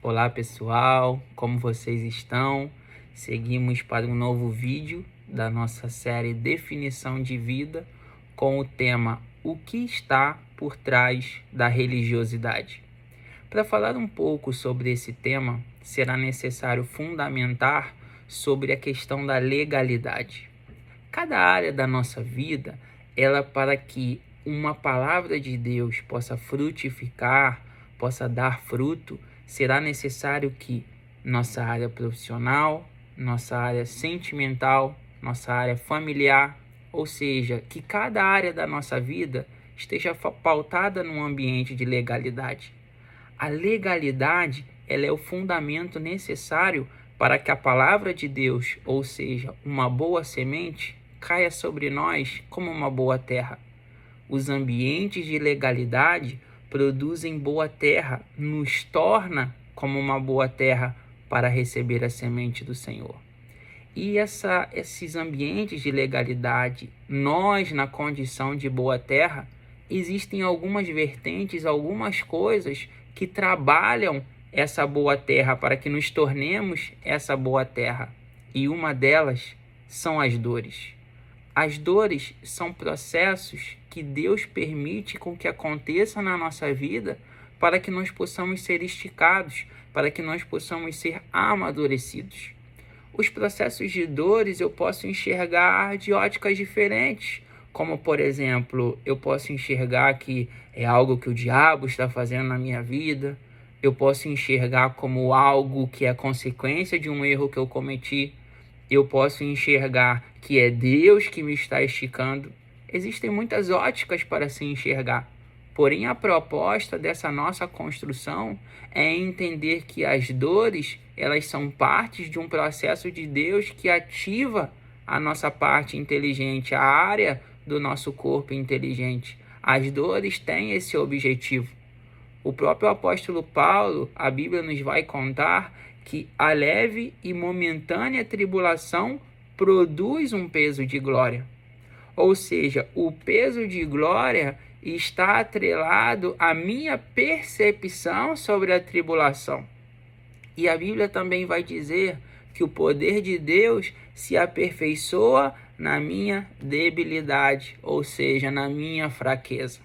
Olá pessoal, como vocês estão? Seguimos para um novo vídeo da nossa série Definição de Vida com o tema O que está por trás da religiosidade? Para falar um pouco sobre esse tema, será necessário fundamentar sobre a questão da legalidade. Cada área da nossa vida, para que uma palavra de Deus possa frutificar, possa dar fruto, será necessário que nossa área profissional, nossa área sentimental, nossa área familiar, ou seja, que cada área da nossa vida esteja pautada num ambiente de legalidade. A legalidade, ela é o fundamento necessário para que a palavra de Deus, ou seja, uma boa semente, caia sobre nós como uma boa terra. Os ambientes de legalidade produzem boa terra, nos torna como uma boa terra para receber a semente do Senhor. E esses ambientes de legalidade, nós na condição de boa terra, existem algumas vertentes, algumas coisas que trabalham essa boa terra para que nos tornemos essa boa terra. E uma delas são as dores. As dores são processos que Deus permite com que aconteça na nossa vida para que nós possamos ser esticados, para que nós possamos ser amadurecidos. Os processos de dores eu posso enxergar de óticas diferentes, como, por exemplo, eu posso enxergar que é algo que o diabo está fazendo na minha vida, eu posso enxergar como algo que é consequência de um erro que eu cometi, eu posso enxergar que é Deus que me está esticando. Existem muitas óticas para se enxergar. Porém, a proposta dessa nossa construção é entender que as dores, elas são partes de um processo de Deus que ativa a nossa parte inteligente, a área do nosso corpo inteligente. As dores têm esse objetivo. O próprio apóstolo Paulo, a Bíblia nos vai contar que a leve e momentânea tribulação produz um peso de glória. Ou seja, o peso de glória está atrelado à minha percepção sobre a tribulação. E a Bíblia também vai dizer que o poder de Deus se aperfeiçoa na minha debilidade, ou seja, na minha fraqueza.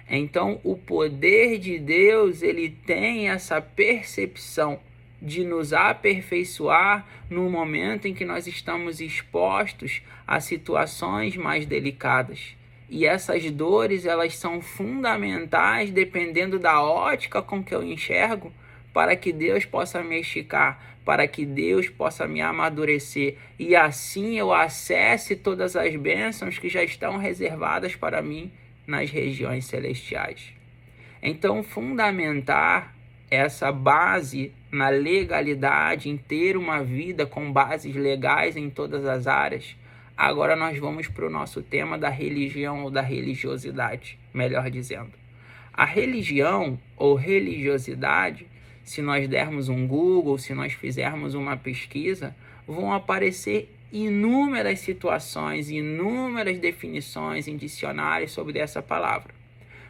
Então, o poder de Deus, ele tem essa percepção de nos aperfeiçoar no momento em que nós estamos expostos a situações mais delicadas. E essas dores, elas são fundamentais, dependendo da ótica com que eu enxergo, para que Deus possa me esticar, para que Deus possa me amadurecer, e assim eu acesse todas as bênçãos que já estão reservadas para mim nas regiões celestiais. Então, fundamentar essa base na legalidade, em ter uma vida com bases legais em todas as áreas. Agora nós vamos para o nosso tema da religião ou da religiosidade, melhor dizendo. A religião ou religiosidade, se nós dermos um Google, se nós fizermos uma pesquisa, vão aparecer inúmeras situações, inúmeras definições em dicionários sobre essa palavra.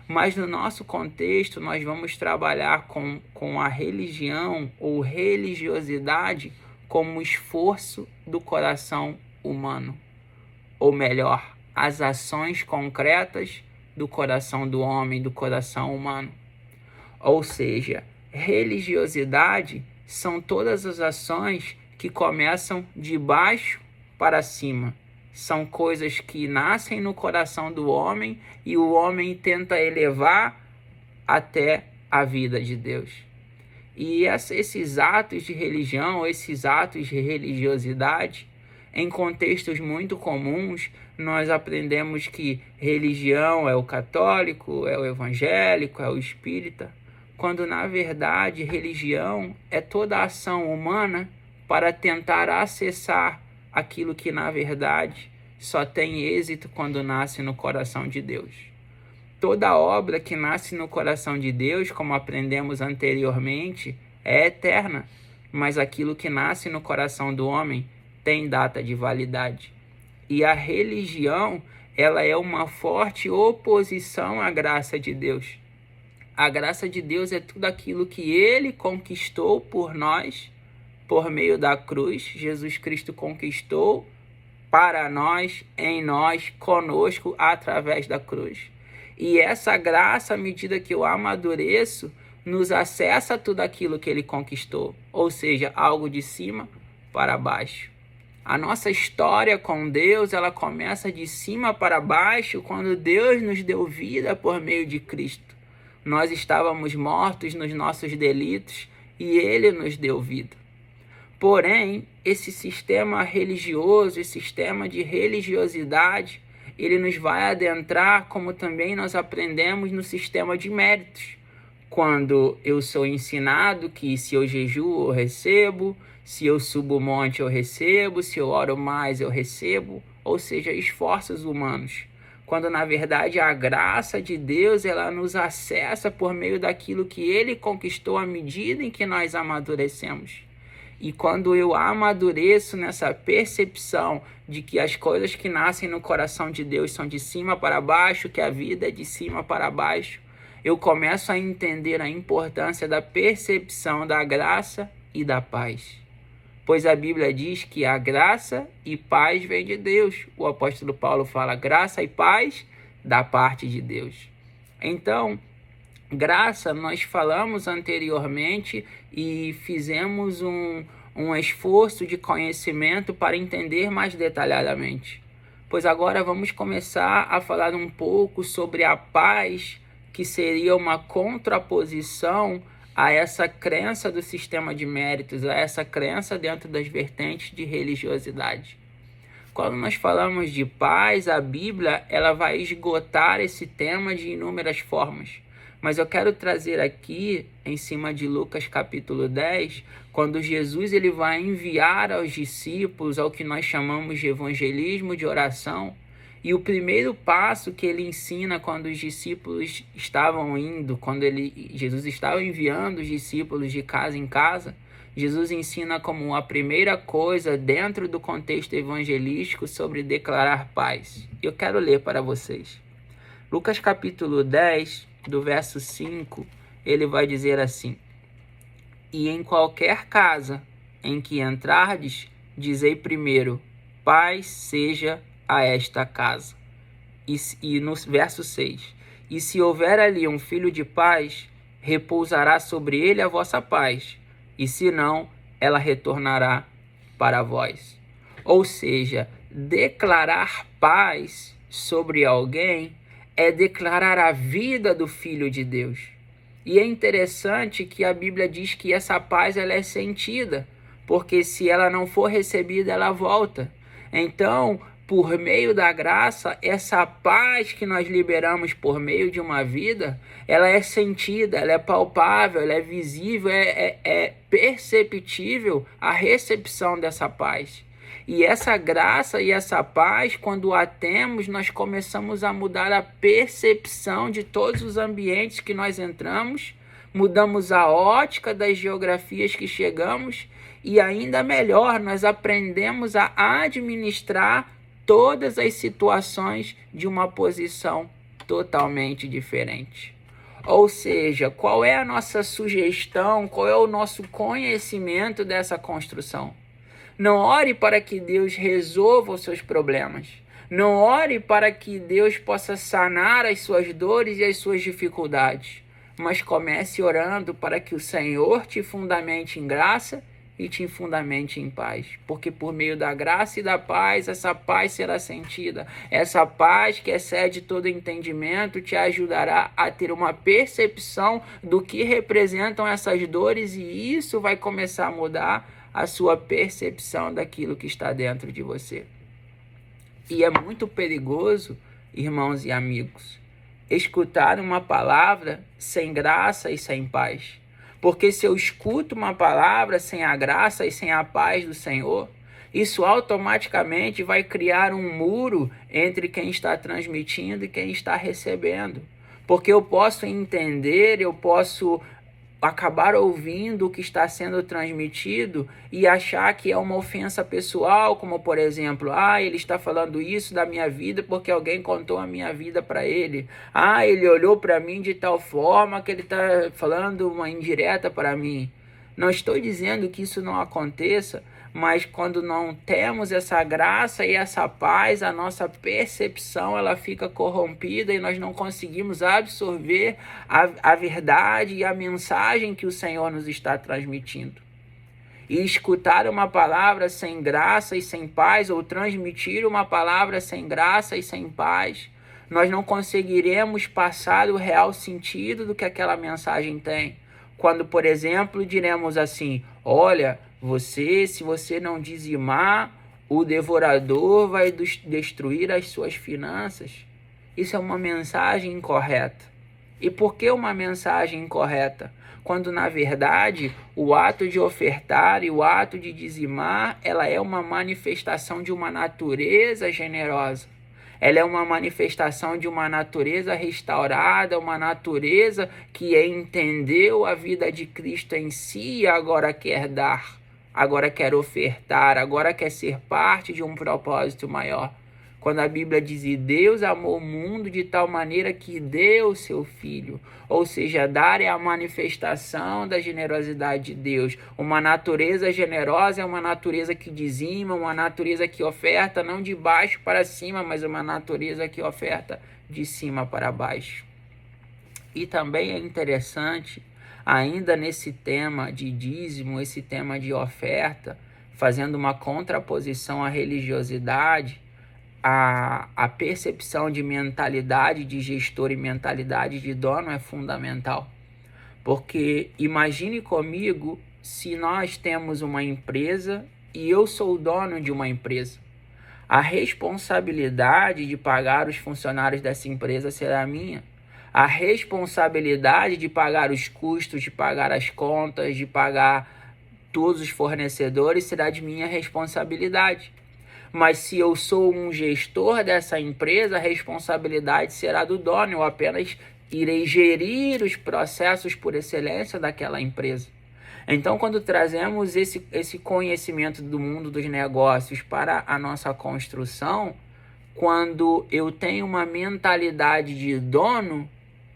Mas no nosso contexto, nós vamos trabalhar com a religião ou religiosidade como esforço do coração humano. Ou melhor, as ações concretas do coração do homem, do coração humano. Ou seja, religiosidade são todas as ações que começam de baixo para cima. São coisas que nascem no coração do homem e o homem tenta elevar até a vida de Deus. E esses atos de religião, esses atos de religiosidade, em contextos muito comuns, nós aprendemos que religião é o católico, é o evangélico, é o espírita, quando na verdade religião é toda a ação humana para tentar acessar aquilo que na verdade só tem êxito quando nasce no coração de Deus. Toda obra que nasce no coração de Deus, como aprendemos anteriormente, é eterna, mas aquilo que nasce no coração do homem tem data de validade. E a religião, ela é uma forte oposição à graça de Deus. A graça de Deus é tudo aquilo que Ele conquistou por nós, por meio da cruz. Jesus Cristo conquistou para nós, em nós, conosco, através da cruz. E essa graça, à medida que eu amadureço, nos acessa tudo aquilo que Ele conquistou. Ou seja, algo de cima para baixo. A nossa história com Deus, ela começa de cima para baixo quando Deus nos deu vida por meio de Cristo. Nós estávamos mortos nos nossos delitos e Ele nos deu vida. Porém, esse sistema religioso, esse sistema de religiosidade, ele nos vai adentrar, como também nós aprendemos no sistema de méritos. Quando eu sou ensinado que se eu jejuo eu recebo, se eu subo o monte eu recebo, se eu oro mais eu recebo, ou seja, esforços humanos. Quando na verdade a graça de Deus ela nos acessa por meio daquilo que Ele conquistou à medida em que nós amadurecemos. E quando eu amadureço nessa percepção de que as coisas que nascem no coração de Deus são de cima para baixo, que a vida é de cima para baixo, eu começo a entender a importância da percepção da graça e da paz. Pois a Bíblia diz que a graça e paz vem de Deus. O apóstolo Paulo fala graça e paz da parte de Deus. Então, graça, nós falamos anteriormente e fizemos um esforço de conhecimento para entender mais detalhadamente. Pois agora vamos começar a falar um pouco sobre a paz, que seria uma contraposição a essa crença do sistema de méritos, a essa crença dentro das vertentes de religiosidade. Quando nós falamos de paz, a Bíblia ela vai esgotar esse tema de inúmeras formas. Mas eu quero trazer aqui, em cima de Lucas capítulo 10, quando Jesus ele vai enviar aos discípulos ao que nós chamamos de evangelismo de oração. E o primeiro passo que ele ensina quando os discípulos estavam indo, Jesus estava enviando os discípulos de casa em casa, Jesus ensina como a primeira coisa dentro do contexto evangelístico sobre declarar paz. Eu quero ler para vocês. Lucas capítulo 10, do verso 5, ele vai dizer assim: E em qualquer casa em que entrardes, dizei primeiro, paz seja a esta casa. E no verso 6, e se houver ali um filho de paz, repousará sobre ele a vossa paz, e se não, ela retornará para vós. Ou seja, declarar paz sobre alguém é declarar a vida do Filho de Deus. E é interessante que a Bíblia diz que essa paz ela é sentida, porque se ela não for recebida, ela volta. Então, por meio da graça, essa paz que nós liberamos por meio de uma vida, ela é sentida, ela é palpável, ela é visível, é perceptível a recepção dessa paz. E essa graça e essa paz, quando a temos, nós começamos a mudar a percepção de todos os ambientes que nós entramos, mudamos a ótica das geografias que chegamos e ainda melhor, nós aprendemos a administrar todas as situações de uma posição totalmente diferente. Ou seja, qual é a nossa sugestão, qual é o nosso conhecimento dessa construção? Não ore para que Deus resolva os seus problemas. Não ore para que Deus possa sanar as suas dores e as suas dificuldades. Mas comece orando para que o Senhor te fundamente em graça e te fundamente em paz. Porque por meio da graça e da paz, essa paz será sentida. Essa paz que excede todo entendimento te ajudará a ter uma percepção do que representam essas dores e isso vai começar a mudar a sua percepção daquilo que está dentro de você. E é muito perigoso, irmãos e amigos, escutar uma palavra sem graça e sem paz. Porque se eu escuto uma palavra sem a graça e sem a paz do Senhor, isso automaticamente vai criar um muro entre quem está transmitindo e quem está recebendo. Porque eu posso entender, eu posso acabar ouvindo o que está sendo transmitido e achar que é uma ofensa pessoal, como por exemplo, ele está falando isso da minha vida porque alguém contou a minha vida para ele. Ele olhou para mim de tal forma que ele está falando uma indireta para mim. Não estou dizendo que isso não aconteça, mas quando não temos essa graça e essa paz, a nossa percepção ela fica corrompida e nós não conseguimos absorver a verdade e a mensagem que o Senhor nos está transmitindo. E escutar uma palavra sem graça e sem paz, ou transmitir uma palavra sem graça e sem paz, nós não conseguiremos passar o real sentido do que aquela mensagem tem. Quando, por exemplo, diremos assim: olha, se você não dizimar, o devorador vai destruir as suas finanças. Isso é uma mensagem incorreta. E por que uma mensagem incorreta? Quando, na verdade, o ato de ofertar e o ato de dizimar, ela é uma manifestação de uma natureza generosa. Ela é uma manifestação de uma natureza restaurada, uma natureza que entendeu a vida de Cristo em si e agora quer dar, agora quer ofertar, agora quer ser parte de um propósito maior. Quando a Bíblia diz: e Deus amou o mundo de tal maneira que deu seu Filho. Ou seja, dar é a manifestação da generosidade de Deus. Uma natureza generosa é uma natureza que dizima, uma natureza que oferta não de baixo para cima, mas uma natureza que oferta de cima para baixo. E também é interessante, ainda nesse tema de dízimo, esse tema de oferta, fazendo uma contraposição à religiosidade, a percepção de mentalidade de gestor e mentalidade de dono é fundamental. Porque imagine comigo se nós temos uma empresa e eu sou o dono de uma empresa. A responsabilidade de pagar os funcionários dessa empresa será minha. A responsabilidade de pagar os custos, de pagar as contas, de pagar todos os fornecedores será de minha responsabilidade. Mas se eu sou um gestor dessa empresa, a responsabilidade será do dono. Eu apenas irei gerir os processos por excelência daquela empresa. Então, quando trazemos esse conhecimento do mundo dos negócios para a nossa construção, quando eu tenho uma mentalidade de dono,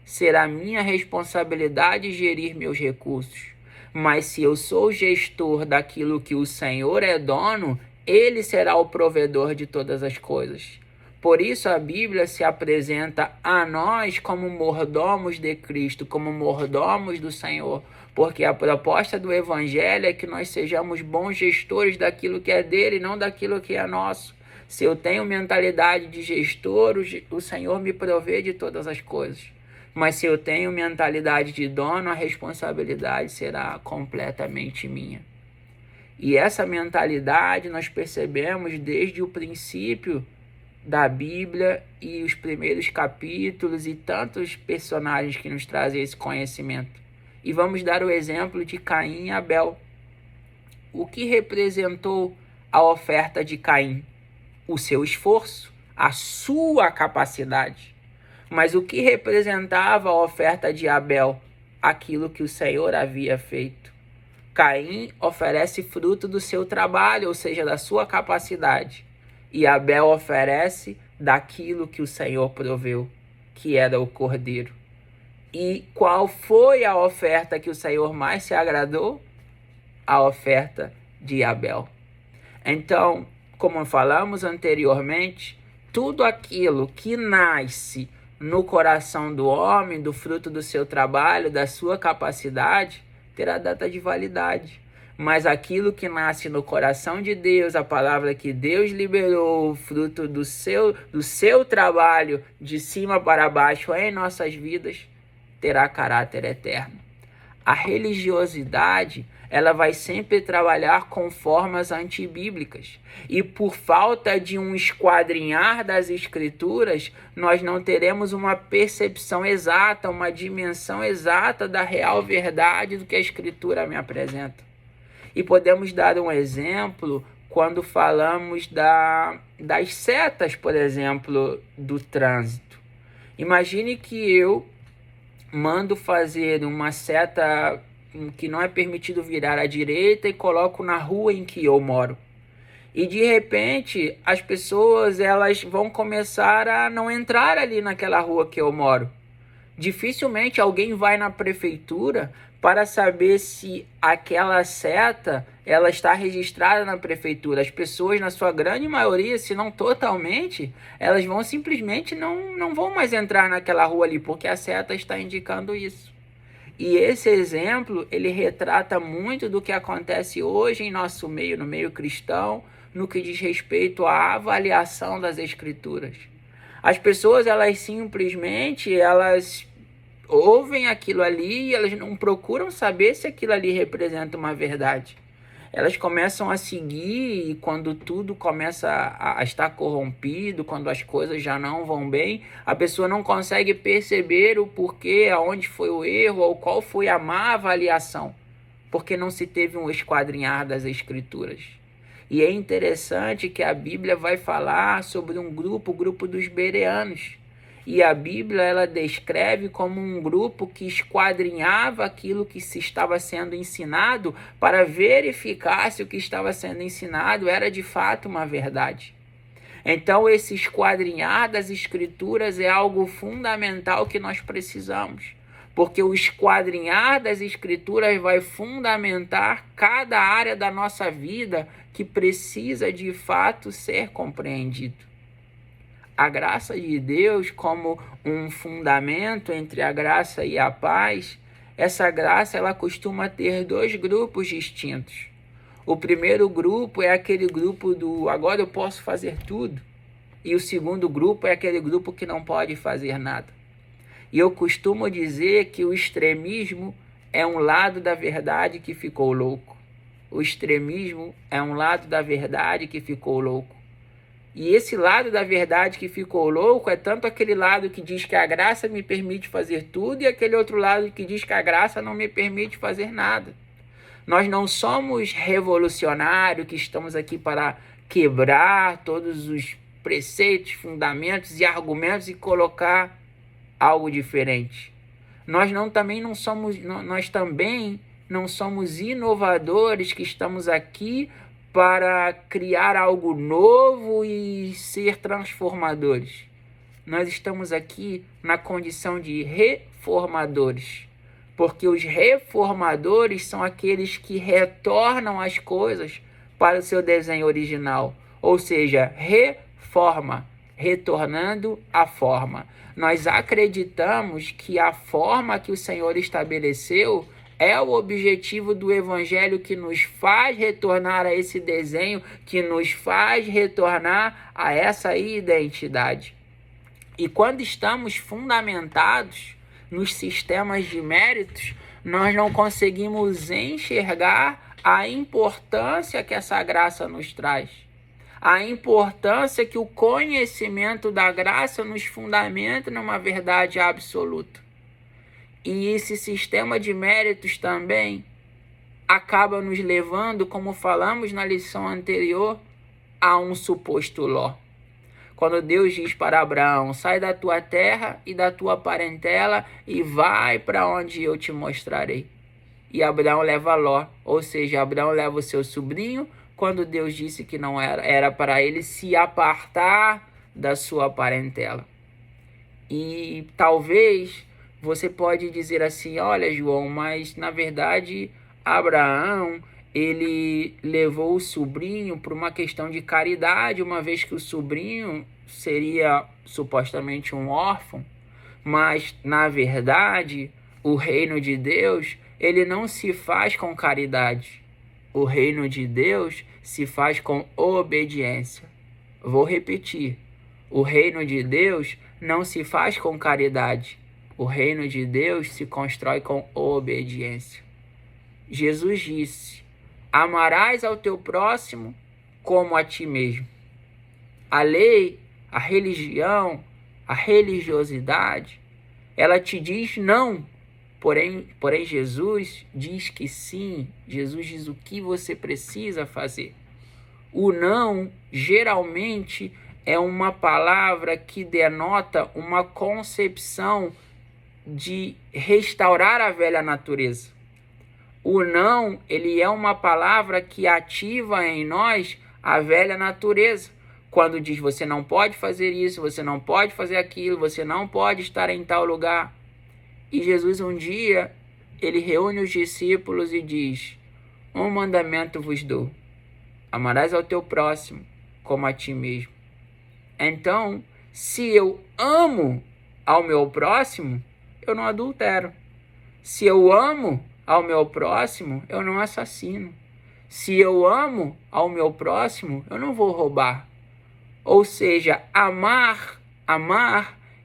será minha responsabilidade gerir meus recursos. Mas se eu sou gestor daquilo que o Senhor é dono, Ele será o provedor de todas as coisas. Por isso a Bíblia se apresenta a nós como mordomos de Cristo, como mordomos do Senhor, porque a proposta do Evangelho é que nós sejamos bons gestores daquilo que é dele, não daquilo que é nosso. Se eu tenho mentalidade de gestor, o Senhor me provê de todas as coisas. Mas se eu tenho mentalidade de dono, a responsabilidade será completamente minha. E essa mentalidade nós percebemos desde o princípio da Bíblia e os primeiros capítulos e tantos personagens que nos trazem esse conhecimento. E vamos dar o exemplo de Caim e Abel. O que representou a oferta de Caim? O seu esforço, a sua capacidade. Mas o que representava a oferta de Abel? Aquilo que o Senhor havia feito. Caim oferece fruto do seu trabalho, ou seja, da sua capacidade. E Abel oferece daquilo que o Senhor proveu, que era o cordeiro. E qual foi a oferta que o Senhor mais se agradou? A oferta de Abel. Então, como falamos anteriormente, tudo aquilo que nasce no coração do homem, do fruto do seu trabalho, da sua capacidade, terá data de validade. Mas aquilo que nasce no coração de Deus, a palavra que Deus liberou, fruto do seu trabalho de cima para baixo em nossas vidas, terá caráter eterno. A religiosidade, ela vai sempre trabalhar com formas antibíblicas. E por falta de um esquadrinhar das escrituras, nós não teremos uma percepção exata, uma dimensão exata da real verdade do que a escritura me apresenta. E podemos dar um exemplo quando falamos das setas, por exemplo, do trânsito. Imagine que eu mando fazer uma seta que não é permitido virar à direita e coloco na rua em que eu moro. E de repente as pessoas elas vão começar a não entrar ali naquela rua que eu moro. Dificilmente alguém vai na prefeitura para saber se aquela seta ela está registrada na prefeitura. As pessoas, na sua grande maioria, se não totalmente, elas vão simplesmente não vão mais entrar naquela rua ali, porque a seta está indicando isso. E esse exemplo, ele retrata muito do que acontece hoje em nosso meio, no meio cristão, no que diz respeito à avaliação das escrituras. As pessoas, elas simplesmente, elas ouvem aquilo ali e elas não procuram saber se aquilo ali representa uma verdade. Elas começam a seguir e quando tudo começa a estar corrompido, quando as coisas já não vão bem, a pessoa não consegue perceber o porquê, aonde foi o erro ou qual foi a má avaliação, porque não se teve um esquadrinhar das escrituras. E é interessante que a Bíblia vai falar sobre um grupo, o grupo dos bereanos. E a Bíblia ela descreve como um grupo que esquadrinhava aquilo que se estava sendo ensinado para verificar se o que estava sendo ensinado era de fato uma verdade. Então esse esquadrinhar das escrituras é algo fundamental que nós precisamos. Porque o esquadrinhar das escrituras vai fundamentar cada área da nossa vida que precisa de fato ser compreendido. A graça de Deus como um fundamento entre a graça e a paz, essa graça ela costuma ter dois grupos distintos. O primeiro grupo é aquele grupo do agora eu posso fazer tudo. E o segundo grupo é aquele grupo que não pode fazer nada. E eu costumo dizer que o extremismo é um lado da verdade que ficou louco. O extremismo é um lado da verdade que ficou louco. E esse lado da verdade que ficou louco é tanto aquele lado que diz que a graça me permite fazer tudo e aquele outro lado que diz que a graça não me permite fazer nada. Nós não somos revolucionários que estamos aqui para quebrar todos os preceitos, fundamentos e argumentos e colocar algo diferente. Nós também não somos inovadores que estamos aqui para criar algo novo e ser transformadores. Nós estamos aqui na condição de reformadores, porque os reformadores são aqueles que retornam as coisas para o seu desenho original, ou seja, reforma, retornando à forma. Nós acreditamos que a forma que o Senhor estabeleceu é o objetivo do Evangelho que nos faz retornar a esse desenho, que nos faz retornar a essa identidade. E quando estamos fundamentados nos sistemas de méritos, nós não conseguimos enxergar a importância que essa graça nos traz. A importância que o conhecimento da graça nos fundamenta numa verdade absoluta. E esse sistema de méritos também acaba nos levando, como falamos na lição anterior, a um suposto Ló. Quando Deus diz para Abraão, sai da tua terra e da tua parentela e vai para onde eu te mostrarei. E Abraão leva Ló, ou seja, Abraão leva o seu sobrinho, quando Deus disse que não era para ele se apartar da sua parentela. E talvez você pode dizer assim, olha João, mas na verdade Abraão, ele levou o sobrinho por uma questão de caridade, uma vez que o sobrinho seria supostamente um órfão, mas na verdade o reino de Deus, ele não se faz com caridade. O reino de Deus se faz com obediência. Vou repetir, o reino de Deus não se faz com caridade. O reino de Deus se constrói com obediência. Jesus disse, amarás ao teu próximo como a ti mesmo. A lei, a religião, a religiosidade, ela te diz não, porém Jesus diz que sim. Jesus diz o que você precisa fazer. O não, geralmente, é uma palavra que denota uma concepção de restaurar a velha natureza. O não, ele é uma palavra que ativa em nós a velha natureza. Quando diz você não pode fazer isso, você não pode fazer aquilo, você não pode estar em tal lugar. E Jesus um dia, ele reúne os discípulos e diz: um mandamento vos dou, amarás ao teu próximo como a ti mesmo. Então, se eu amo ao meu próximo, eu não adultero. Se eu amo ao meu próximo, eu não assassino. Se eu amo ao meu próximo, eu não vou roubar. Ou seja, amar,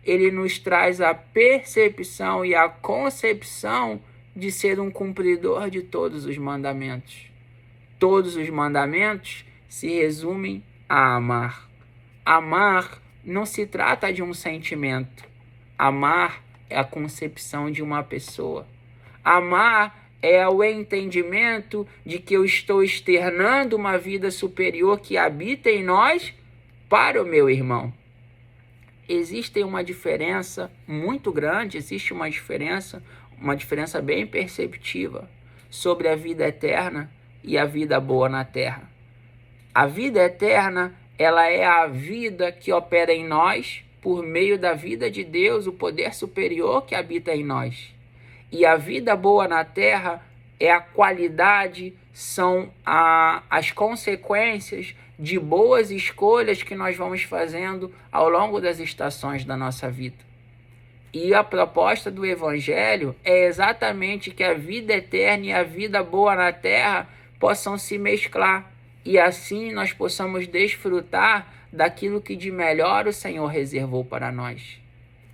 ele nos traz a percepção e a concepção de ser um cumpridor de todos os mandamentos. Todos os mandamentos se resumem a amar. Amar não se trata de um sentimento. Amar é a concepção de uma pessoa. Amar é o entendimento de que eu estou externando uma vida superior que habita em nós para o meu irmão. Existe uma diferença muito grande, existe uma diferença bem perceptível sobre a vida eterna e a vida boa na terra. A vida eterna, ela é a vida que opera em nós por meio da vida de Deus, o poder superior que habita em nós. E a vida boa na terra é a qualidade, são as consequências de boas escolhas que nós vamos fazendo ao longo das estações da nossa vida. E a proposta do Evangelho é exatamente que a vida eterna e a vida boa na terra possam se mesclar. E assim nós possamos desfrutar daquilo que de melhor o Senhor reservou para nós.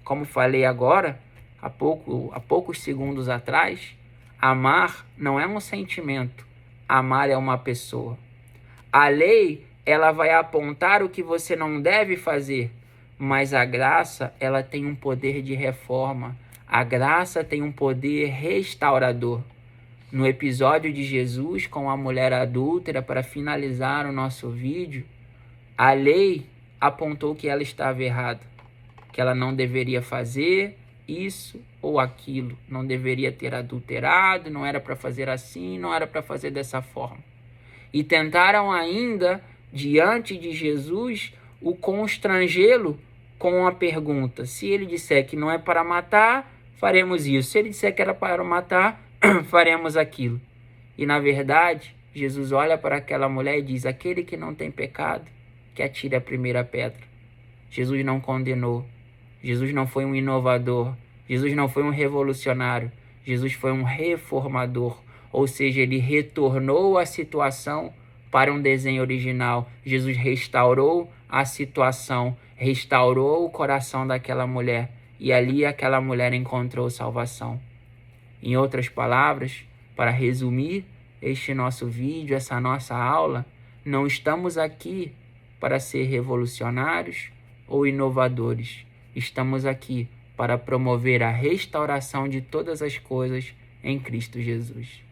Como falei agora, há poucos segundos atrás, amar não é um sentimento, amar é uma pessoa. A lei, ela vai apontar o que você não deve fazer, mas a graça, ela tem um poder de reforma. A graça tem um poder restaurador. No episódio de Jesus com a mulher adúltera, para finalizar o nosso vídeo, a lei apontou que ela estava errada, que ela não deveria fazer isso ou aquilo, não deveria ter adulterado, não era para fazer assim, não era para fazer dessa forma. E tentaram ainda, diante de Jesus, o constrangê-lo com a pergunta: se ele disser que não é para matar, faremos isso. Se ele disser que era para matar, faremos aquilo. E na verdade, Jesus olha para aquela mulher e diz: aquele que não tem pecado, que atire a primeira pedra. Jesus não condenou. Jesus não foi um inovador. Jesus não foi um revolucionário. Jesus foi um reformador. Ou seja, ele retornou a situação para um desenho original. Jesus restaurou a situação, restaurou o coração daquela mulher. E ali aquela mulher encontrou salvação. Em outras palavras, para resumir este nosso vídeo, essa nossa aula, não estamos aqui para ser revolucionários ou inovadores. Estamos aqui para promover a restauração de todas as coisas em Cristo Jesus.